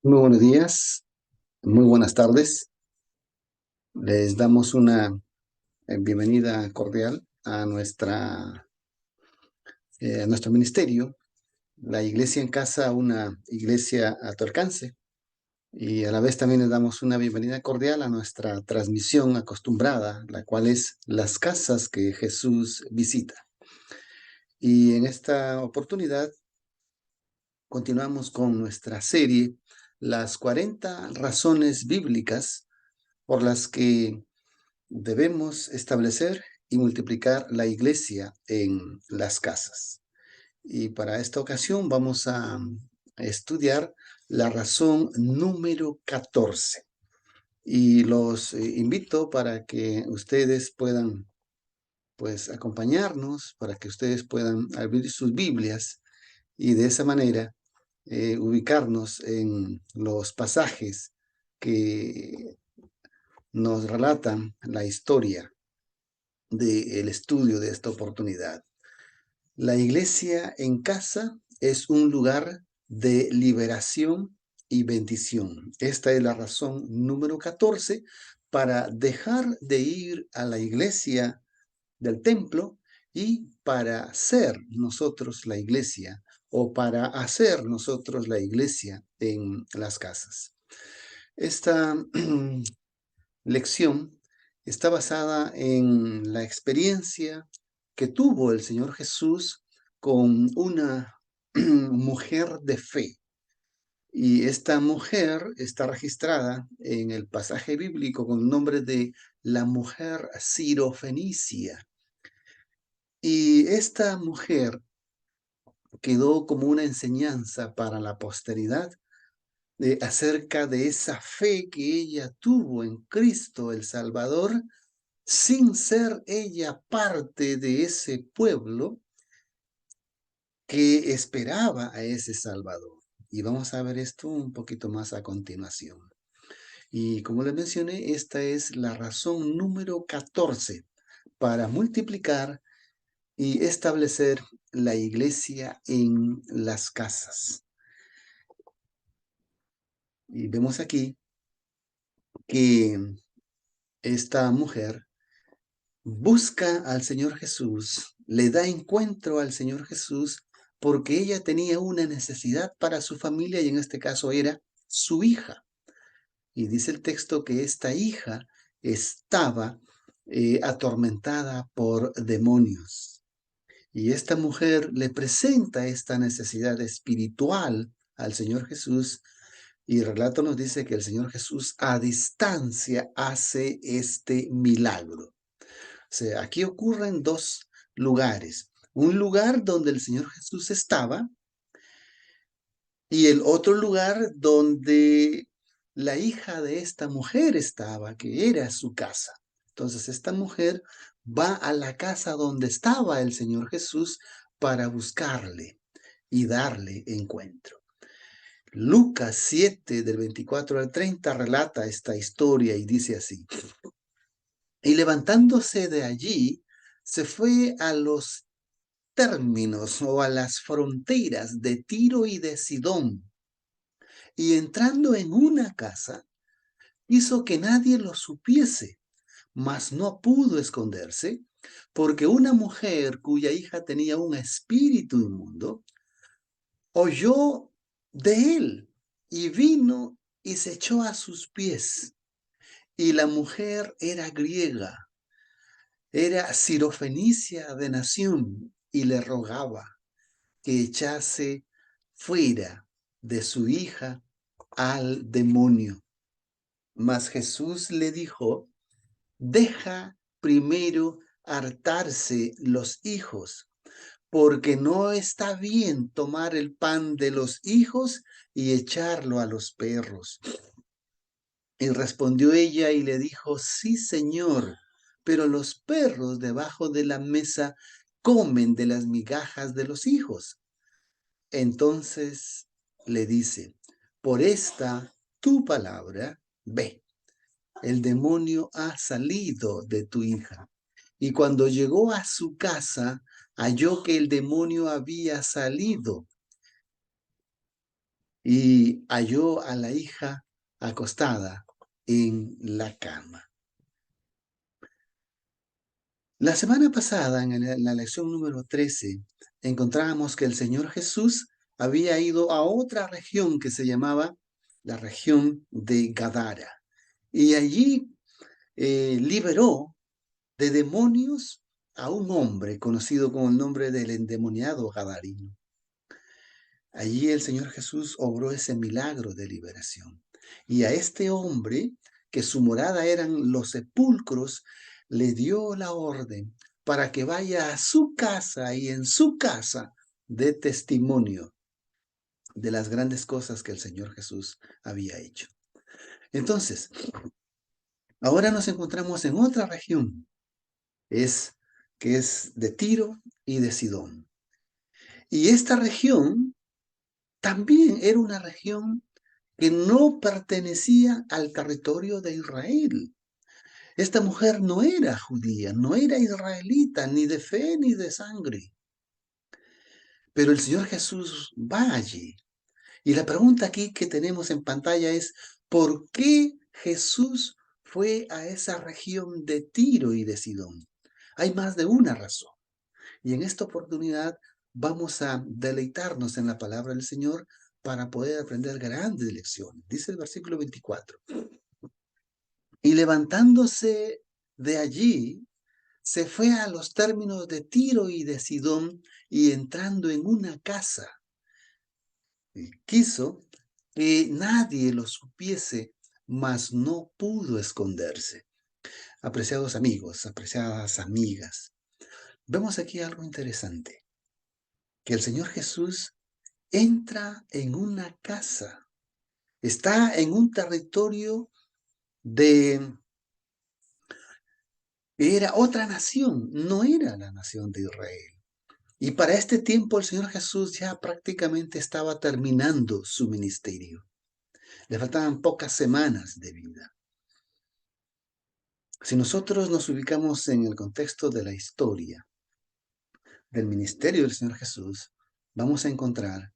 Muy buenos días, muy buenas tardes. Les damos una bienvenida cordial a a nuestro ministerio, la Iglesia en Casa, una iglesia a tu alcance. Y a la vez también les damos una bienvenida cordial a nuestra transmisión acostumbrada, la cual es las casas que Jesús visita. Y en esta oportunidad continuamos con nuestra serie, las 40 razones bíblicas por las que debemos establecer y multiplicar la iglesia en las casas. Y para esta ocasión vamos a estudiar la razón número 14. Y los invito para que ustedes puedan, pues, acompañarnos, para que ustedes puedan abrir sus Biblias y de esa manera ubicarnos en los pasajes que nos relatan la historia del estudio de esta oportunidad. La iglesia en casa es un lugar de liberación y bendición. Esta es la razón número 14 para dejar de ir a la iglesia del templo y para ser nosotros la iglesia o para hacer nosotros la iglesia en las casas. Esta lección está basada en la experiencia que tuvo el Señor Jesús con una mujer de fe. Y esta mujer está registrada en el pasaje bíblico con el nombre de la mujer sirofenicia. Y esta mujer quedó como una enseñanza para la posteridad acerca de esa fe que ella tuvo en Cristo el Salvador sin ser ella parte de ese pueblo que esperaba a ese Salvador. Y vamos a ver esto un poquito más a continuación. Y como les mencioné, esta es la razón número 14 para multiplicar y establecer la iglesia en las casas. Y vemos aquí que esta mujer busca al Señor Jesús, le da encuentro al Señor Jesús porque ella tenía una necesidad para su familia y en este caso era su hija. Y dice el texto que esta hija estaba atormentada por demonios. Y esta mujer le presenta esta necesidad espiritual al Señor Jesús y el relato nos dice que el Señor Jesús a distancia hace este milagro. O sea, aquí ocurren dos lugares. Un lugar donde el Señor Jesús estaba y el otro lugar donde la hija de esta mujer estaba, que era su casa. Entonces esta mujer va a la casa donde estaba el Señor Jesús para buscarle y darle encuentro. Lucas 7, del 24 al 30, relata esta historia y dice así: y levantándose de allí, se fue a los términos o a las fronteras de Tiro y de Sidón, y entrando en una casa, hizo que nadie lo supiese, mas no pudo esconderse, porque una mujer cuya hija tenía un espíritu inmundo, oyó de él y vino y se echó a sus pies. Y la mujer era griega, era sirofenicia de nación, y le rogaba que echase fuera de su hija al demonio. Mas Jesús le dijo: deja primero hartarse los hijos, porque no está bien tomar el pan de los hijos y echarlo a los perros. Y respondió ella y le dijo: sí, Señor, pero los perros debajo de la mesa comen de las migajas de los hijos. Entonces le dice: por esta tu palabra, ve, el demonio ha salido de tu hija. Y cuando llegó a su casa, halló que el demonio había salido y halló a la hija acostada en la cama. La semana pasada, en la lección número 13, encontrábamos que el Señor Jesús había ido a otra región que se llamaba la región de Gadara. Y allí liberó de demonios a un hombre conocido con el nombre del endemoniado Gadarino. Allí el Señor Jesús obró ese milagro de liberación. Y a este hombre, que su morada eran los sepulcros, le dio la orden para que vaya a su casa y en su casa dé testimonio de las grandes cosas que el Señor Jesús había hecho. Entonces, ahora nos encontramos en otra región, que es de Tiro y de Sidón. Y esta región también era una región que no pertenecía al territorio de Israel. Esta mujer no era judía, no era israelita, ni de fe ni de sangre. Pero el Señor Jesús va allí. Y la pregunta aquí que tenemos en pantalla es, ¿por qué Jesús fue a esa región de Tiro y de Sidón? Hay más de una razón. Y en esta oportunidad vamos a deleitarnos en la palabra del Señor para poder aprender grandes lecciones. Dice el versículo 24. Y levantándose de allí, se fue a los términos de Tiro y de Sidón, y entrando en una casa, quiso que nadie lo supiese, mas no pudo esconderse. Apreciados amigos, apreciadas amigas, vemos aquí algo interesante, que el Señor Jesús entra en una casa, está en un territorio de era otra nación, no era la nación de Israel. Y para este tiempo el Señor Jesús ya prácticamente estaba terminando su ministerio. Le faltaban pocas semanas de vida. Si nosotros nos ubicamos en el contexto de la historia del ministerio del Señor Jesús, vamos a encontrar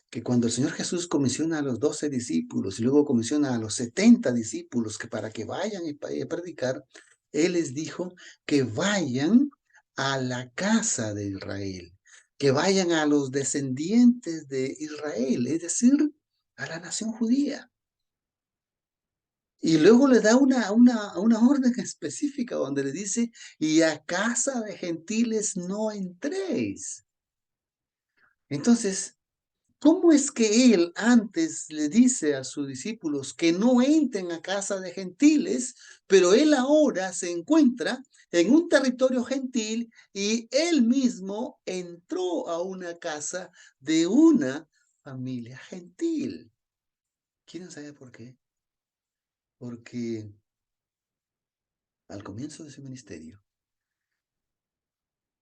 que cuando el Señor Jesús comisiona a los 12 discípulos y luego comisiona a los 70 discípulos que para que vayan a predicar, Él les dijo que vayan a la casa de Israel, que vayan a los descendientes de Israel, es decir, a la nación judía. Y luego le da una orden específica donde le dice, y a casa de gentiles no entréis. Entonces, ¿cómo es que él antes le dice a sus discípulos que no entren a casa de gentiles, pero él ahora se encuentra en un territorio gentil y él mismo entró a una casa de una familia gentil? ¿Quieren saber por qué? Porque al comienzo de su ministerio,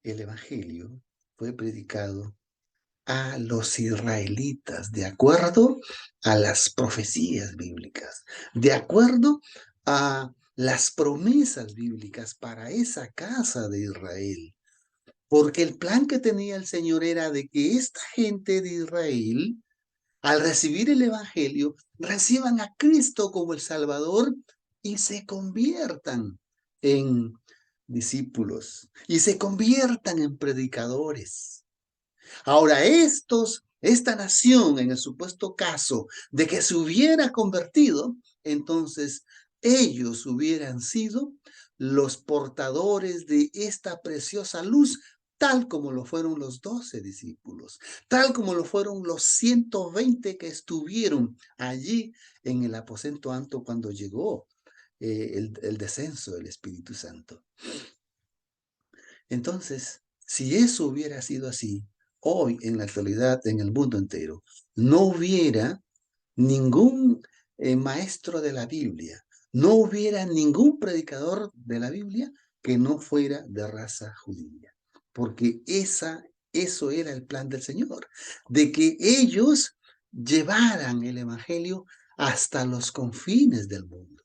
el evangelio fue predicado a los israelitas, de acuerdo a las profecías bíblicas, de acuerdo a las promesas bíblicas para esa casa de Israel. Porque el plan que tenía el Señor era de que esta gente de Israel, al recibir el Evangelio, reciban a Cristo como el Salvador y se conviertan en discípulos y se conviertan en predicadores. Ahora, esta nación, en el supuesto caso de que se hubiera convertido, entonces ellos hubieran sido los portadores de esta preciosa luz, tal como lo fueron los 12 discípulos, tal como lo fueron los 120 que estuvieron allí en el aposento alto cuando llegó el descenso del Espíritu Santo. Entonces, si eso hubiera sido así, hoy en la actualidad, en el mundo entero, no hubiera ningún maestro de la Biblia, no hubiera ningún predicador de la Biblia que no fuera de raza judía, porque eso era el plan del Señor, de que ellos llevaran el Evangelio hasta los confines del mundo.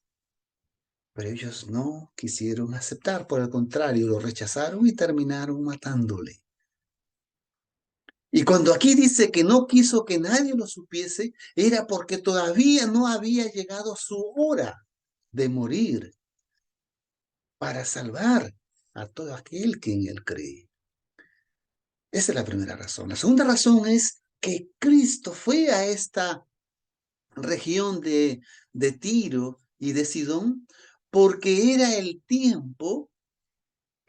Pero ellos no quisieron aceptar, por el contrario, lo rechazaron y terminaron matándole. Y cuando aquí dice que no quiso que nadie lo supiese, era porque todavía no había llegado su hora de morir para salvar a todo aquel que en él cree. Esa es la primera razón. La segunda razón es que Cristo fue a esta región de Tiro y de Sidón porque era el tiempo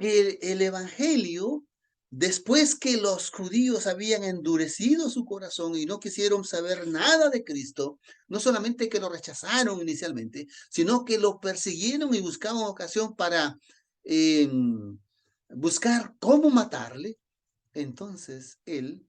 que el Evangelio, después que los judíos habían endurecido su corazón y no quisieron saber nada de Cristo, no solamente que lo rechazaron inicialmente, sino que lo persiguieron y buscaban ocasión para eh, buscar cómo matarle, entonces él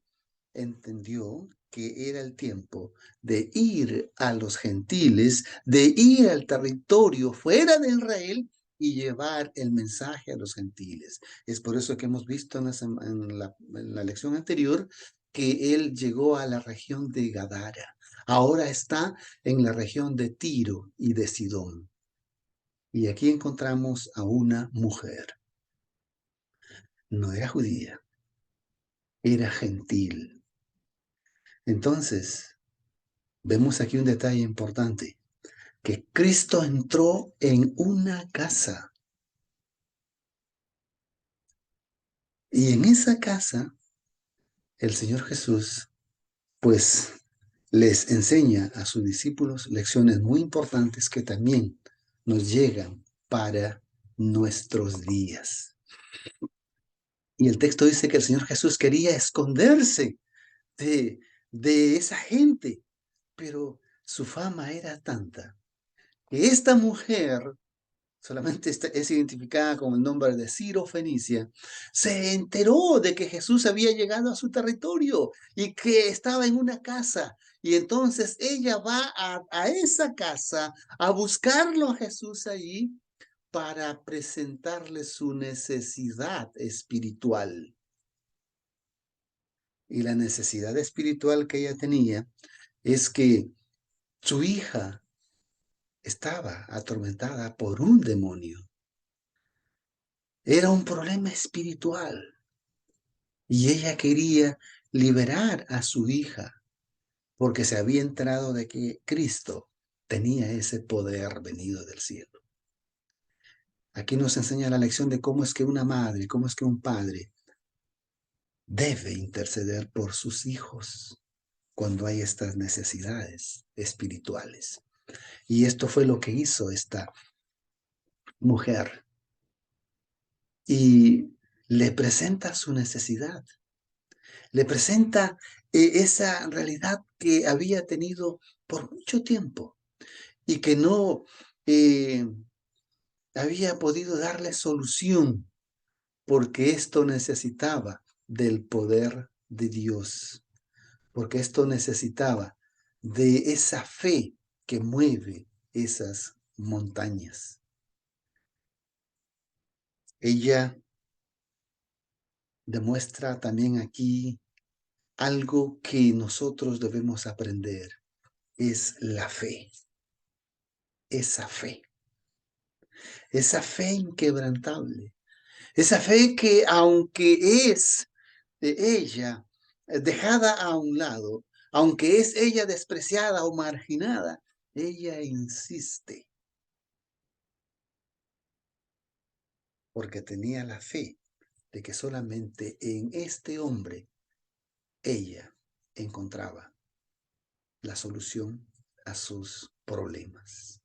entendió que era el tiempo de ir a los gentiles, de ir al territorio fuera de Israel y llevar el mensaje a los gentiles. Es por eso que hemos visto en la lección anterior que él llegó a la región de Gadara. Ahora está en la región de Tiro y de Sidón. Y aquí encontramos a una mujer. No era judía, era gentil. Entonces, vemos aquí un detalle importante, que Cristo entró en una casa y en esa casa el Señor Jesús pues les enseña a sus discípulos lecciones muy importantes que también nos llegan para nuestros días. Y el texto dice que el Señor Jesús quería esconderse de, de esa gente, pero su fama era tanta que esta mujer solamente es identificada con el nombre de Ciro Fenicia, se enteró de que Jesús había llegado a su territorio y que estaba en una casa. Y entonces ella va a esa casa a buscarlo a Jesús allí para presentarle su necesidad espiritual. Y la necesidad espiritual que ella tenía es que su hija estaba atormentada por un demonio. Era un problema espiritual y ella quería liberar a su hija porque se había enterado de que Cristo tenía ese poder venido del cielo. Aquí nos enseña la lección de cómo es que una madre, cómo es que un padre debe interceder por sus hijos cuando hay estas necesidades espirituales. Y esto fue lo que hizo esta mujer. Y le presenta su necesidad. Le presenta esa realidad que había tenido por mucho tiempo y que no eh, había podido darle solución porque esto necesitaba del poder de Dios, porque esto necesitaba de esa fe que mueve esas montañas. Ella demuestra también aquí algo que nosotros debemos aprender, es la fe, esa fe. Esa fe inquebrantable, esa fe que aunque es de ella dejada a un lado, aunque es ella despreciada o marginada, ella insiste porque tenía la fe de que solamente en este hombre ella encontraba la solución a sus problemas.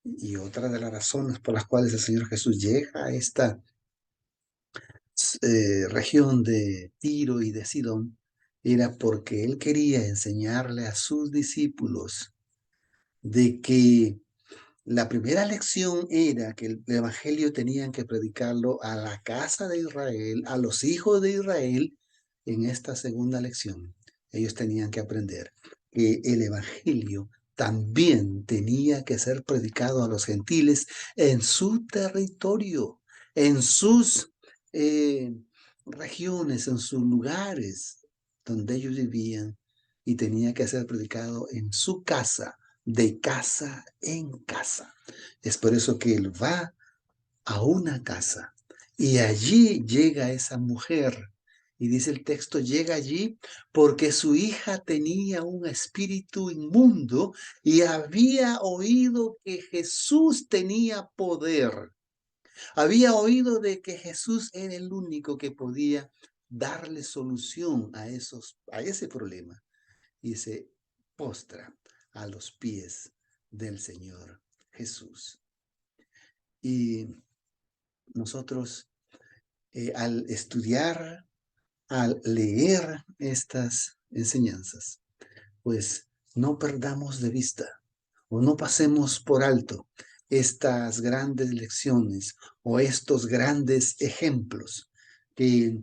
Y otra de las razones por las cuales el Señor Jesús llega a esta región de Tiro y de Sidón era porque él quería enseñarle a sus discípulos de que la primera lección era que el evangelio tenían que predicarlo a la casa de Israel, a los hijos de Israel. En esta segunda lección, ellos tenían que aprender que el evangelio también tenía que ser predicado a los gentiles en su territorio, en sus eh, regiones, en sus lugares donde ellos vivían, y tenía que ser predicado en su casa, de casa en casa. Es por eso que él va a una casa y allí llega esa mujer Y dice el texto, llega allí porque su hija tenía un espíritu inmundo y había oído que Jesús tenía poder. Había oído de que Jesús era el único que podía darle solución a ese problema. Y se postra a los pies del Señor Jesús. Y nosotros, al estudiar, al leer estas enseñanzas, pues no perdamos de vista o no pasemos por alto estas grandes lecciones o estos grandes ejemplos que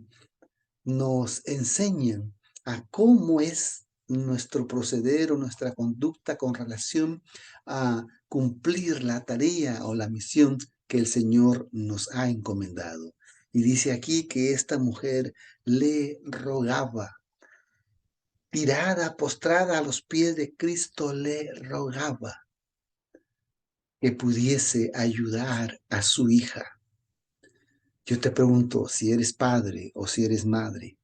nos enseñan a cómo es nuestro proceder o nuestra conducta con relación a cumplir la tarea o la misión que el Señor nos ha encomendado. Y dice aquí que esta mujer le rogaba, tirada, postrada a los pies de Cristo, le rogaba que pudiese ayudar a su hija. Yo te pregunto, si eres padre o si eres madre,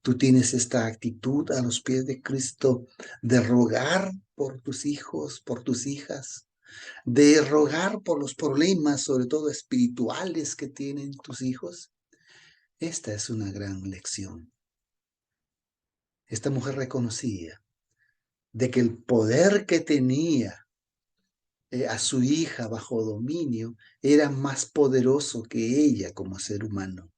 ¿tú tienes esta actitud a los pies de Cristo de rogar por tus hijos, por tus hijas, de rogar por los problemas, sobre todo espirituales, que tienen tus hijos? Esta es una gran lección. Esta mujer reconocía de que el poder que tenía a su hija bajo dominio era más poderoso que ella como ser humano.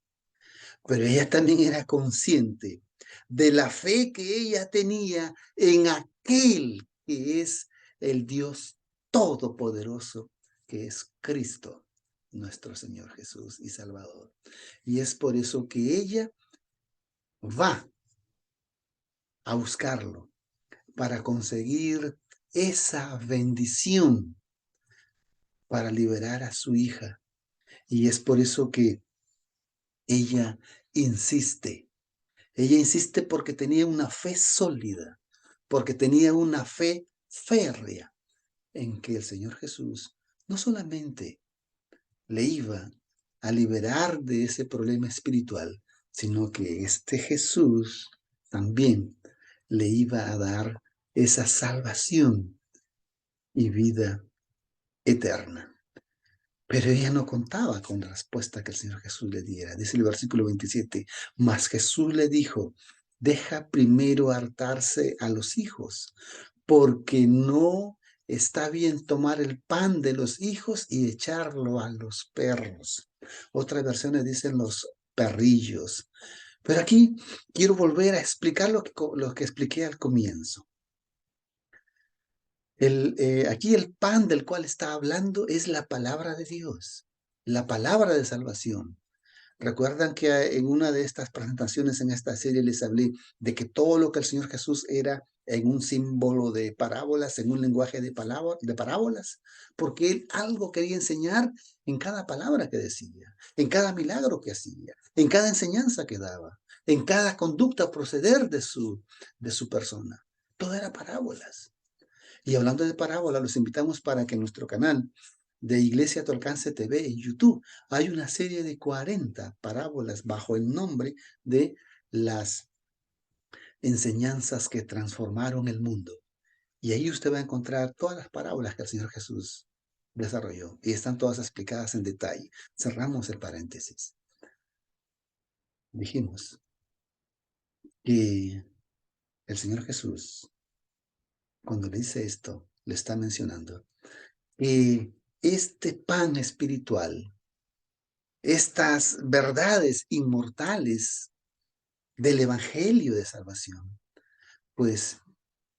Pero ella también era consciente de la fe que ella tenía en aquel que es el Dios todopoderoso, que es Cristo, nuestro Señor Jesús y Salvador. Y es por eso que ella va a buscarlo para conseguir esa bendición para liberar a su hija. Y es por eso que ella insiste. Ella insiste porque tenía una fe sólida, porque tenía una fe férrea en que el Señor Jesús no solamente le iba a liberar de ese problema espiritual, sino que este Jesús también le iba a dar esa salvación y vida eterna. Pero ella no contaba con la respuesta que el Señor Jesús le diera. Dice el versículo 27, mas Jesús le dijo, deja primero hartarse a los hijos, porque no está bien tomar el pan de los hijos y echarlo a los perros. Otras versiones dicen los perrillos. Pero aquí quiero volver a explicar lo que expliqué al comienzo. Aquí el pan del cual está hablando es la palabra de Dios, la palabra de salvación. Recuerdan que en una de estas presentaciones en esta serie les hablé de que todo lo que el Señor Jesús era en un símbolo de parábolas, en un lenguaje de parábolas, porque Él algo quería enseñar en cada palabra que decía, en cada milagro que hacía, en cada enseñanza que daba, en cada conducta o proceder de su persona. Todo era parábolas. Y hablando de parábolas, los invitamos para que en nuestro canal de Iglesia a tu Alcance TV en YouTube hay una serie de 40 parábolas bajo el nombre de las enseñanzas que transformaron el mundo. Y ahí usted va a encontrar todas las parábolas que el Señor Jesús desarrolló y están todas explicadas en detalle. Cerramos el paréntesis. Dijimos que el Señor Jesús, cuando le dice esto, le está mencionando que este pan espiritual, estas verdades inmortales del Evangelio de salvación, pues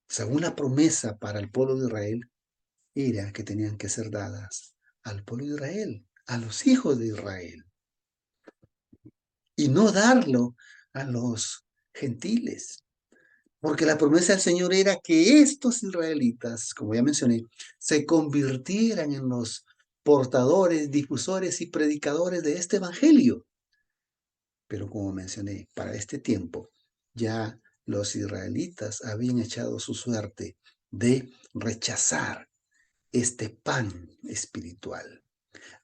según la promesa para el pueblo de Israel, era que tenían que ser dadas al pueblo de Israel, a los hijos de Israel, y no darlo a los gentiles. Porque la promesa del Señor era que estos israelitas, como ya mencioné, se convirtieran en los portadores, difusores y predicadores de este evangelio. Pero como mencioné, para este tiempo ya los israelitas habían echado su suerte de rechazar este pan espiritual,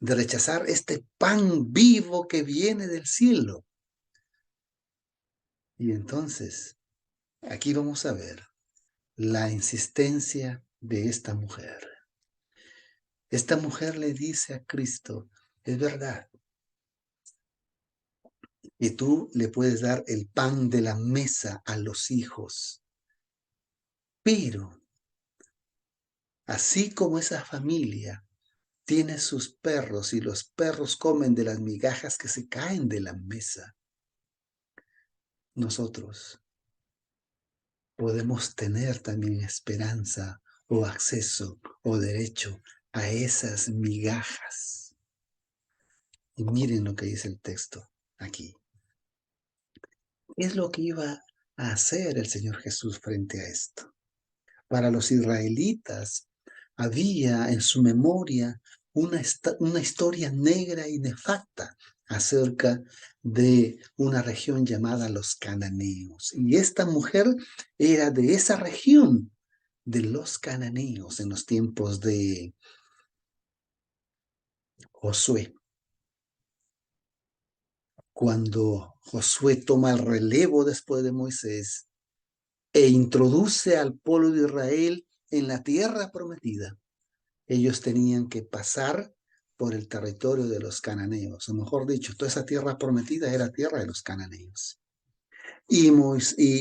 de rechazar este pan vivo que viene del cielo. Y entonces, aquí vamos a ver la insistencia de esta mujer. Esta mujer le dice a Cristo, es verdad, y tú le puedes dar el pan de la mesa a los hijos, pero así como esa familia tiene sus perros y los perros comen de las migajas que se caen de la mesa, nosotros podemos tener también esperanza o acceso o derecho a esas migajas. Y miren lo que dice el texto aquí. ¿Qué es lo que iba a hacer el Señor Jesús frente a esto? Para los israelitas había en su memoria una historia negra y nefasta acerca de una región llamada los cananeos. Y esta mujer era de esa región, de los cananeos, en los tiempos de Josué. Cuando Josué toma el relevo después de Moisés e introduce al pueblo de Israel en la tierra prometida, ellos tenían que pasar por el territorio de los cananeos, o mejor dicho, toda esa tierra prometida era tierra de los cananeos. Y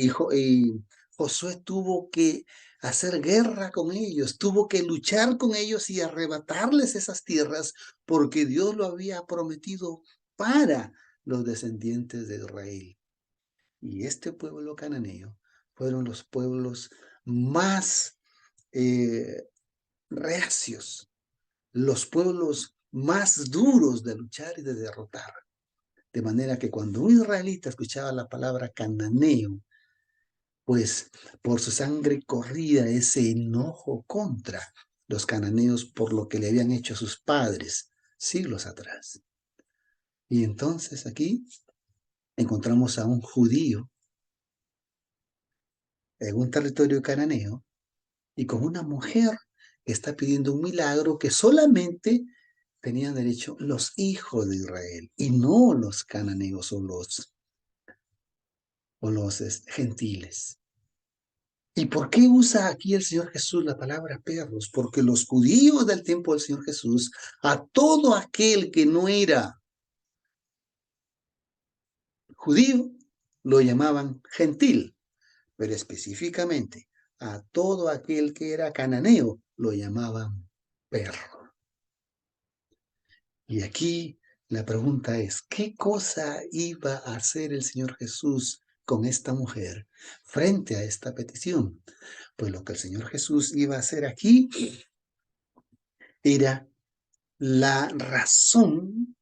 Josué tuvo que hacer guerra con ellos, tuvo que luchar con ellos y arrebatarles esas tierras porque Dios lo había prometido para los descendientes de Israel. Y este pueblo cananeo fueron los pueblos más reacios, los pueblos más duros de luchar y de derrotar. De manera que cuando un israelita escuchaba la palabra cananeo, pues por su sangre corría ese enojo contra los cananeos por lo que le habían hecho a sus padres siglos atrás. Y entonces aquí encontramos a un judío en un territorio cananeo y con una mujer que está pidiendo un milagro que solamente tenían derecho los hijos de Israel y no los cananeos o los gentiles. ¿Y por qué usa aquí el Señor Jesús la palabra perros? Porque los judíos del tiempo del Señor Jesús, a todo aquel que no era judío, lo llamaban gentil, pero específicamente a todo aquel que era cananeo, lo llamaban perro. Y aquí la pregunta es, ¿qué cosa iba a hacer el Señor Jesús con esta mujer frente a esta petición? Pues lo que el Señor Jesús iba a hacer aquí era la razón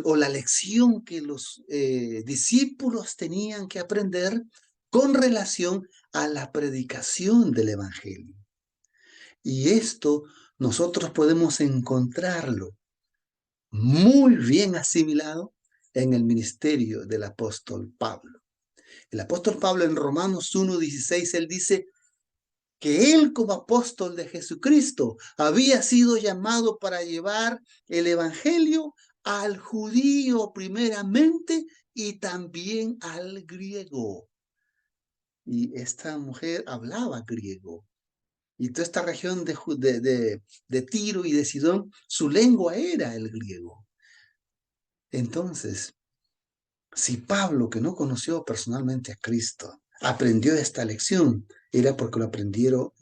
o la lección que los discípulos tenían que aprender con relación a la predicación del Evangelio. Y esto nosotros podemos encontrarlo muy bien asimilado en el ministerio del apóstol Pablo. El apóstol Pablo en Romanos 1:16, él dice que él como apóstol de Jesucristo había sido llamado para llevar el evangelio al judío primeramente y también al griego. Y esta mujer hablaba griego. Y toda esta región de Tiro y de Sidón, su lengua era el griego. Entonces, si Pablo, que no conoció personalmente a Cristo, aprendió esta lección, era porque lo aprendió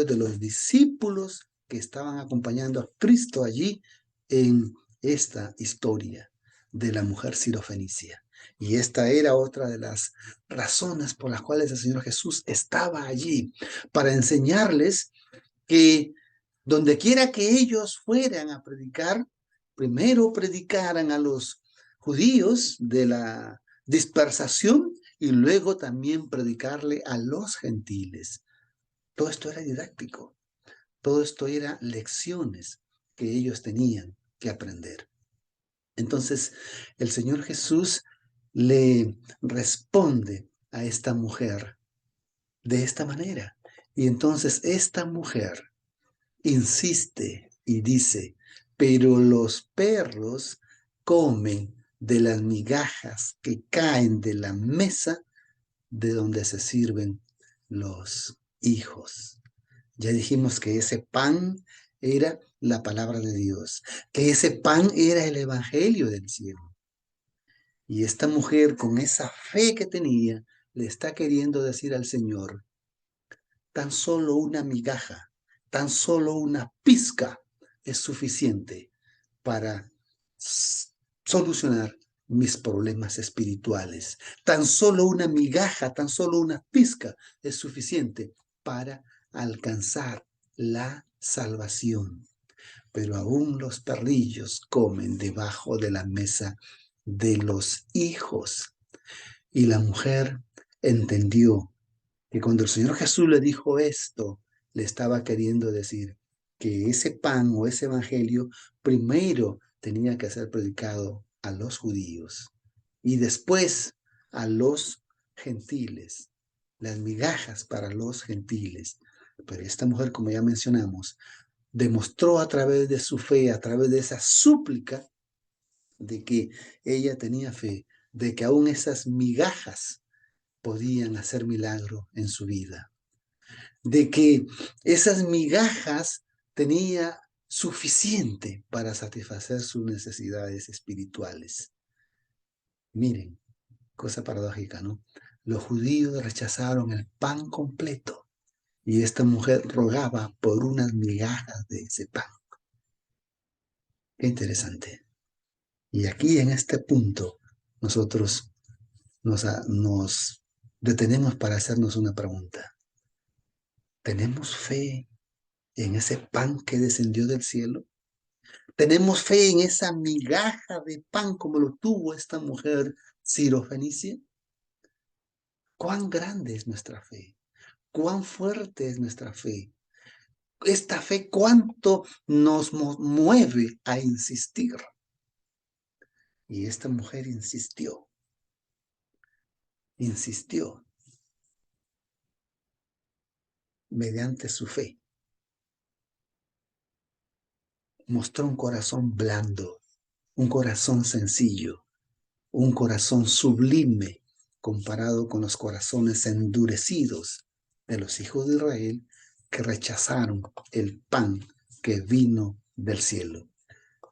de los discípulos que estaban acompañando a Cristo allí en esta historia de la mujer sirofenicia. Y esta era otra de las razones por las cuales el Señor Jesús estaba allí, para enseñarles que donde quiera que ellos fueran a predicar, primero predicaran a los judíos de la dispersación y luego también predicarle a los gentiles. Todo esto era didáctico, todo esto era lecciones que ellos tenían que aprender. Entonces, el Señor Jesús le responde a esta mujer de esta manera. Y entonces esta mujer insiste y dice, pero los perros comen de las migajas que caen de la mesa de donde se sirven los hijos. Ya dijimos que ese pan era la palabra de Dios, que ese pan era el evangelio del cielo. Y esta mujer, con esa fe que tenía, le está queriendo decir al Señor, tan solo una migaja, tan solo una pizca es suficiente para solucionar mis problemas espirituales. Tan solo una migaja, tan solo una pizca es suficiente para alcanzar la salvación. Pero aún los perrillos comen debajo de la mesa de los hijos. Y la mujer entendió que cuando el Señor Jesús le dijo esto, le estaba queriendo decir que ese pan o ese evangelio primero tenía que ser predicado a los judíos y después a los gentiles, las migajas para los gentiles. Pero esta mujer, como ya mencionamos, demostró a través de su fe, a través de esa súplica, de que ella tenía fe, de que aún esas migajas podían hacer milagro en su vida, de que esas migajas tenía suficiente para satisfacer sus necesidades espirituales. Miren, cosa paradójica, ¿no? Los judíos rechazaron el pan completo y esta mujer rogaba por unas migajas de ese pan. Qué interesante. Y aquí en este punto nosotros nos detenemos para hacernos una pregunta. ¿Tenemos fe en ese pan que descendió del cielo? ¿Tenemos fe en esa migaja de pan como lo tuvo esta mujer sirofenicia? ¿Cuán grande es nuestra fe? ¿Cuán fuerte es nuestra fe? Esta fe, ¿cuánto nos mueve a insistir? Y esta mujer insistió mediante su fe. Mostró un corazón blando, un corazón sencillo, un corazón sublime comparado con los corazones endurecidos de los hijos de Israel que rechazaron el pan que vino del cielo.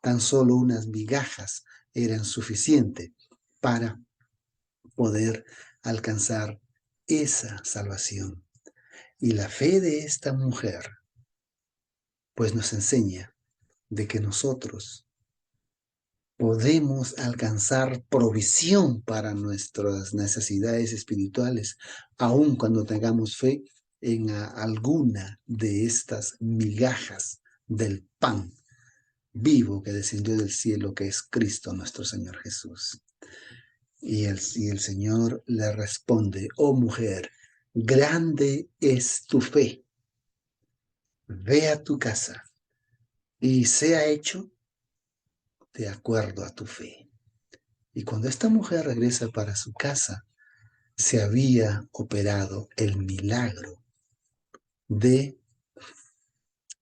Tan solo unas migajas eran suficientes para poder alcanzar esa salvación. Y la fe de esta mujer, pues nos enseña de que nosotros podemos alcanzar provisión para nuestras necesidades espirituales, aun cuando tengamos fe en alguna de estas migajas del pan vivo que descendió del cielo, que es Cristo nuestro Señor Jesús. Y el Señor le responde, oh mujer, grande es tu fe, ve a tu casa y sea hecho de acuerdo a tu fe. Y cuando esta mujer regresa para su casa, se había operado el milagro de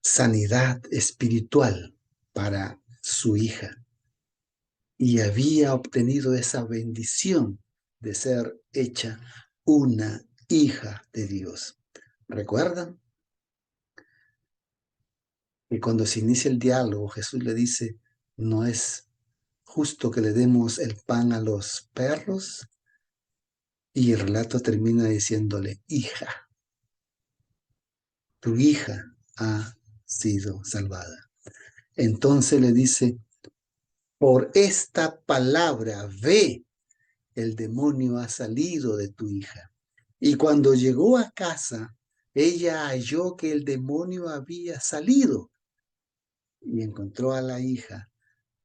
sanidad espiritual para su hija y había obtenido esa bendición de ser hecha una hija de Dios. ¿Recuerdan? Y cuando se inicia el diálogo, Jesús le dice, no es justo que le demos el pan a los perros. Y el relato termina diciéndole, hija, tu hija ha sido salvada. Entonces le dice, por esta palabra, ve, el demonio ha salido de tu hija. Y cuando llegó a casa, ella halló que el demonio había salido y encontró a la hija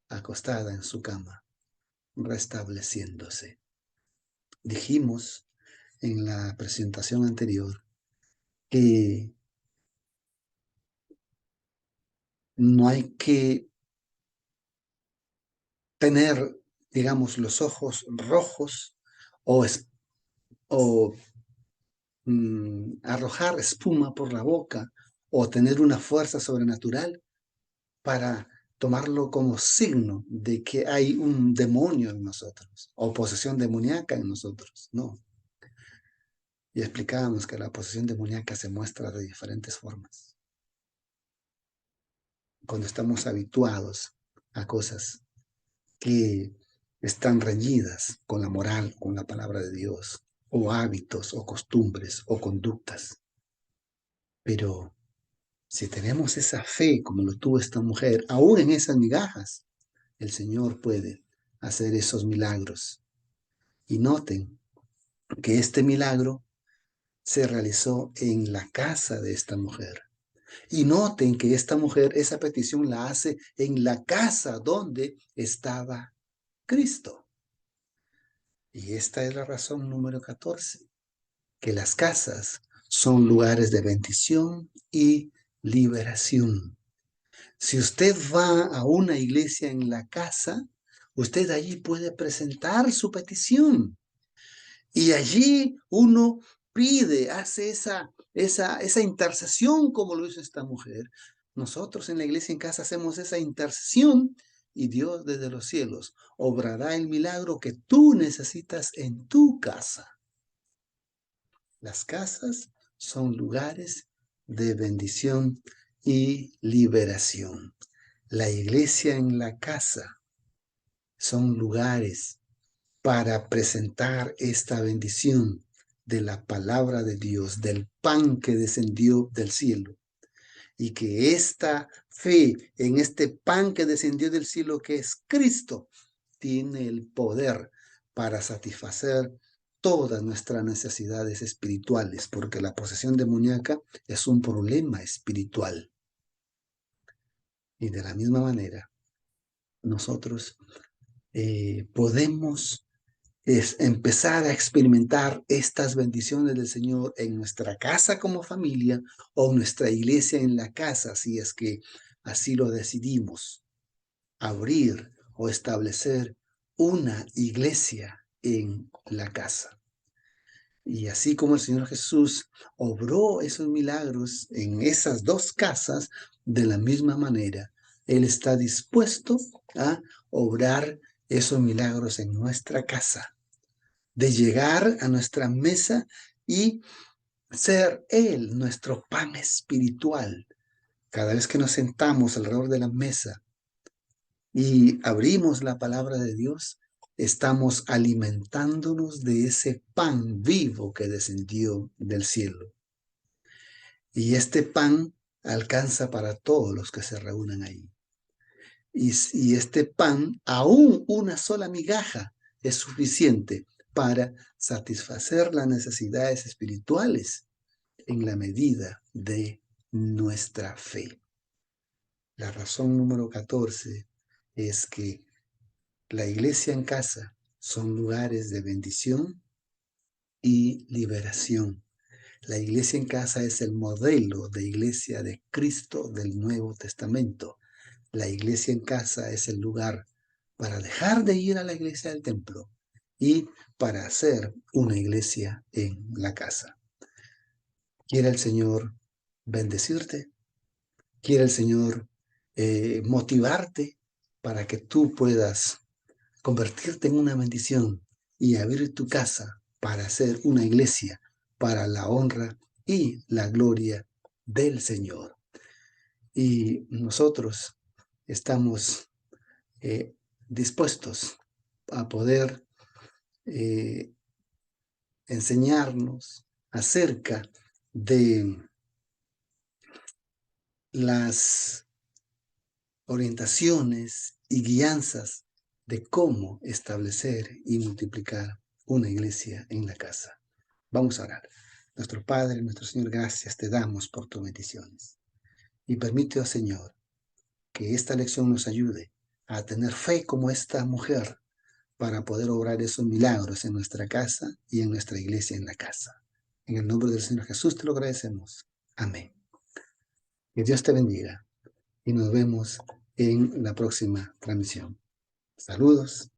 acostada en su cama, restableciéndose. Dijimos en la presentación anterior que no hay que tener, digamos, los ojos rojos o, o arrojar espuma por la boca o tener una fuerza sobrenatural para tomarlo como signo de que hay un demonio en nosotros, o posesión demoníaca en nosotros. No. Y explicábamos que la posesión demoníaca se muestra de diferentes formas. Cuando estamos habituados a cosas que están reñidas con la moral, con la palabra de Dios, o hábitos, o costumbres, o conductas. Pero si tenemos esa fe como lo tuvo esta mujer, aún en esas migajas, el Señor puede hacer esos milagros. Y noten que este milagro se realizó en la casa de esta mujer. Y noten que esta mujer esa petición la hace en la casa donde estaba Cristo. Y esta es la razón número 14, que las casas son lugares de bendición y liberación. Si usted va a una iglesia en la casa, usted allí puede presentar su petición. Y allí uno pide, hace esa intercesión como lo hizo esta mujer. Nosotros en la iglesia en casa hacemos esa intercesión y Dios desde los cielos obrará el milagro que tú necesitas en tu casa. Las casas son lugares de bendición y liberación. La iglesia en la casa son lugares para presentar esta bendición de la palabra de Dios, del pan que descendió del cielo. Y que esta fe en este pan que descendió del cielo, que es Cristo, tiene el poder para satisfacer todas nuestras necesidades espirituales, porque la posesión demoníaca es un problema espiritual. Y de la misma manera, nosotros podemos empezar a experimentar estas bendiciones del Señor en nuestra casa como familia o nuestra iglesia en la casa, si es que así lo decidimos, abrir o establecer una iglesia en la casa. Y así como el Señor Jesús obró esos milagros en esas dos casas, de la misma manera, Él está dispuesto a obrar esos milagros en nuestra casa, de llegar a nuestra mesa y ser Él nuestro pan espiritual. Cada vez que nos sentamos alrededor de la mesa y abrimos la palabra de Dios, estamos alimentándonos de ese pan vivo que descendió del cielo. Y este pan alcanza para todos los que se reúnen ahí. Y este pan, aún una sola migaja, es suficiente para satisfacer las necesidades espirituales en la medida de nuestra fe. La razón número 14 es que la iglesia en casa son lugares de bendición y liberación. La iglesia en casa es el modelo de iglesia de Cristo del Nuevo Testamento. La iglesia en casa es el lugar para dejar de ir a la iglesia del templo y para hacer una iglesia en la casa. ¿Quiere el Señor bendecirte? ¿Quiere el Señor motivarte para que tú puedas convertirte en una bendición y abrir tu casa para hacer una iglesia para la honra y la gloria del Señor? Y nosotros estamos dispuestos a poder enseñarnos acerca de las orientaciones y guianzas de cómo establecer y multiplicar una iglesia en la casa. Vamos a orar. Nuestro Padre, nuestro Señor, gracias te damos por tus bendiciones. Y permite, oh Señor, que esta lección nos ayude a tener fe como esta mujer para poder obrar esos milagros en nuestra casa y en nuestra iglesia en la casa. En el nombre del Señor Jesús te lo agradecemos. Amén. Que Dios te bendiga y nos vemos en la próxima transmisión. Saludos.